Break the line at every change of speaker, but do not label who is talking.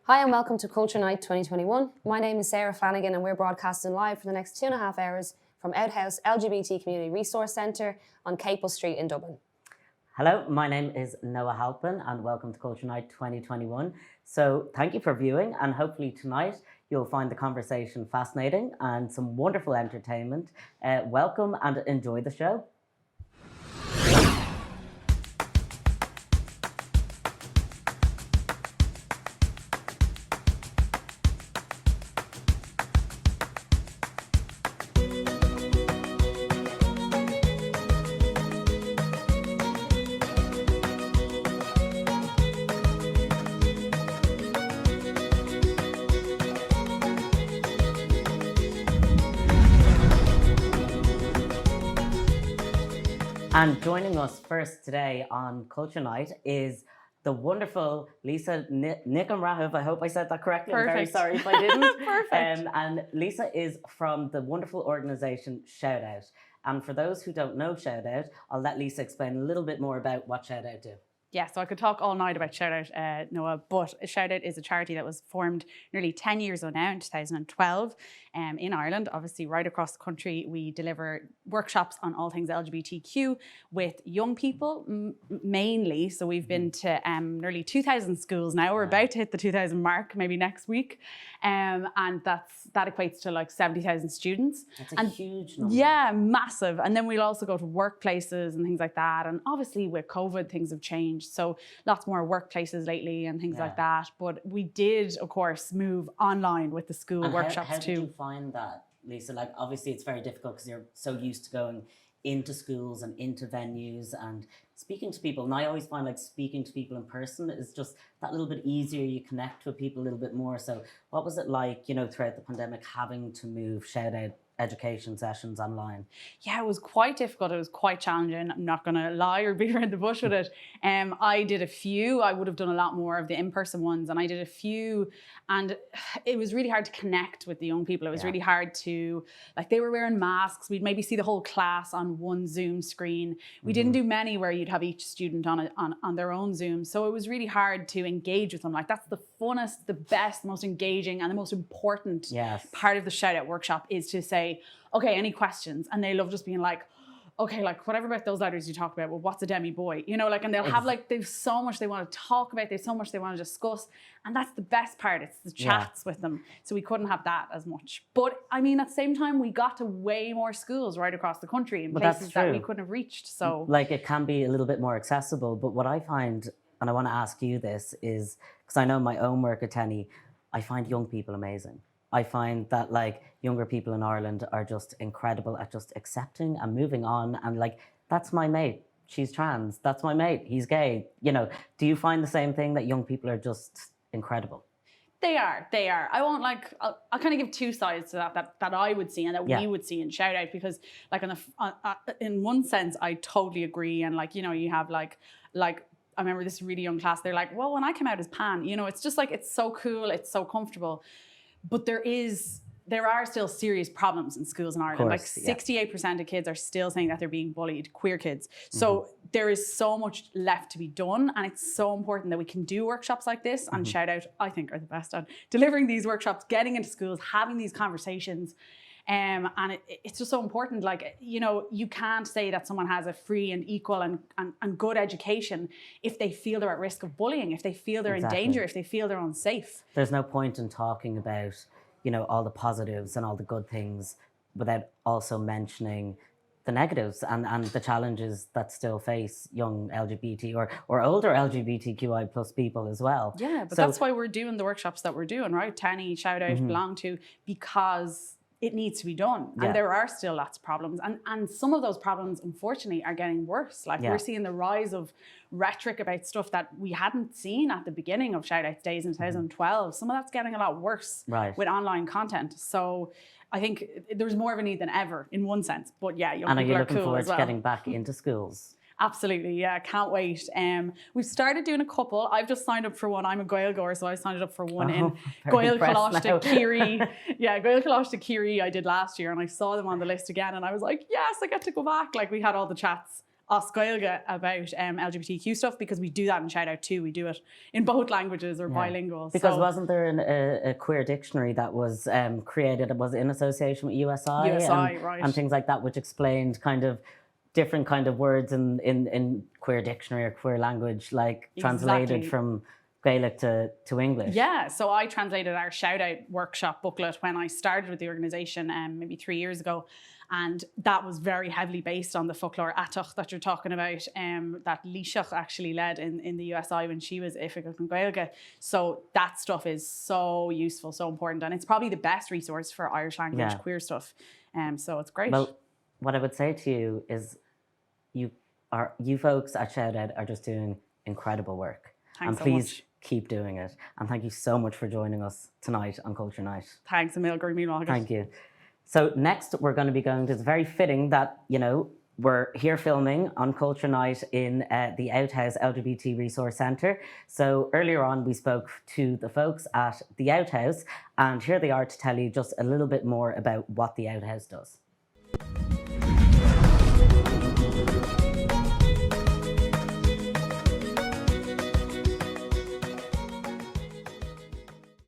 Hi and welcome to Culture Night 2021. My name is Sarah Flanagan and we're broadcasting live for the next 2.5 hours from Outhouse LGBT Community Resource Centre on Capel Street in Dublin.
Hello, my name is Noah Halpin and welcome to Culture Night 2021. So thank you for viewing, and hopefully tonight you'll find the conversation fascinating and some wonderful entertainment. Welcome and enjoy the show. And joining us first today on Culture Night is the wonderful Lisa Nic. I hope I said that correctly.
Perfect.
I'm very sorry if I didn't.
Perfect.
And Lisa is from the wonderful organisation ShoutOut. And for those who don't know ShoutOut, I'll let Lisa explain a little bit more about what ShoutOut do.
Yeah, so I could talk all night about ShoutOut, Noah, but ShoutOut is a charity that was formed nearly 10 years ago now, in 2012, in Ireland. Obviously, right across the country, we deliver workshops on all things LGBTQ with young people, mainly. So we've been to nearly 2,000 schools now. We're about to hit the 2,000 mark, maybe next week. And that equates to like 70,000 students.
That's a huge number.
Yeah, massive. And then we'll also go to workplaces and things like that. And obviously with COVID, things have changed. So lots more workplaces lately and things like that. But we did, of course, move online with the school
and
workshops
how
too.
How did you find that, Lisa? Like, obviously it's very difficult because you're so used to going into schools and into venues and speaking to people. And I always find like speaking to people in person is just that little bit easier. You connect with people a little bit more. So what was it like, throughout the pandemic, having to move ShoutOut education sessions online?
Yeah, it was quite difficult. It was quite challenging. I'm not going to lie or beat around the bush with it. I did a few. I would have done a lot more of the in-person ones, and I did a few, and it was really hard to connect with the young people. It was really hard to, like, they were wearing masks. We'd maybe see the whole class on one Zoom screen. We didn't do many where you'd have each student on their own Zoom. So it was really hard to engage with them. Like, that's the funnest, the best, the most engaging, and the most important part of the ShoutOut workshop is to say, okay, any questions? And they love just being like, okay, like whatever about those letters you talk about, well, what's a demi boy? And they'll have like, they've so much they want to talk about, they've so much they want to discuss. And that's the best part. It's the chats with them. So we couldn't have that as much. But I mean, at the same time, we got to way more schools right across the country in places that we couldn't have reached. So
like, it can be a little bit more accessible. But what I find, and I want to ask you this, is because I know my own work at Tenny, I find young people amazing. I find that like younger people in Ireland are just incredible at just accepting and moving on. And like, that's my mate. She's trans. That's my mate. He's gay. Do you find the same thing, that young people are just incredible?
They are. I won't I'll kind of give two sides to that I would see and that we would see in ShoutOut, because like in one sense, I totally agree. And like, you have like, I remember this really young class. They're like, well, when I came out as pan, it's just like, it's so cool. It's so comfortable. But there are still serious problems in schools in Ireland. Like 68% of kids are still saying that they're being bullied, queer kids. So there is so much left to be done. And it's so important that we can do workshops like this. And ShoutOut, I think, are the best at delivering these workshops, getting into schools, having these conversations. And it's just so important. Like, you can't say that someone has a free and equal and good education if they feel they're at risk of bullying, if they feel they're in danger, if they feel they're unsafe.
There's no point in talking about, all the positives and all the good things without also mentioning the negatives and the challenges that still face young LGBT or older LGBTQI plus people as well.
Yeah, but that's why we're doing the workshops that we're doing, right? Tenny, ShoutOut, belong to, because it needs to be done. And there are still lots of problems. And some of those problems, unfortunately, are getting worse. Like we're seeing the rise of rhetoric about stuff that we hadn't seen at the beginning of ShoutOut's days in 2012. Some of that's getting a lot worse with online content. So I think there's more of a need than ever in one sense. But yeah, young people are cool as well.
And are you looking forward to getting back into schools?
Absolutely, yeah, can't wait. We've started doing a couple. I've just signed up for one. I'm a Gael goer, so I signed up for one in Gael Colashta Kiri. Yeah, Gael Colashta Kiri I did last year, and I saw them on the list again, and I was like, yes, I get to go back. Like, we had all the chats us Gaeilge about LGBTQ stuff, because we do that in Shout Out too. We do it in both languages or bilingual.
Because
so,
wasn't there a queer dictionary that was created, was in association with USI,
right.
and things like that, which explained kind of different kind of words in queer dictionary or queer language, like translated from Gaelic to English.
Yeah, so I translated our Shout Out workshop booklet when I started with the organisation maybe 3 years ago. And that was very heavily based on the folklore atach that you're talking about, that Lisa actually led in the USI when she was Ifigach and Gaeilge. So that stuff is so useful, so important. And it's probably the best resource for Irish language queer stuff. So it's great.
Well, what I would say to you is you folks at Shout Out are just doing incredible work.
Thanks
and
so
please
much.
Keep doing it. And thank you so much for joining us tonight on Culture Night.
Thanks, Emil.
Thank you. So next we're going to be going to, it's very fitting that, we're here filming on Culture Night in the Outhouse LGBT Resource Centre. So earlier on we spoke to the folks at the Outhouse, and here they are to tell you just a little bit more about what the Outhouse does.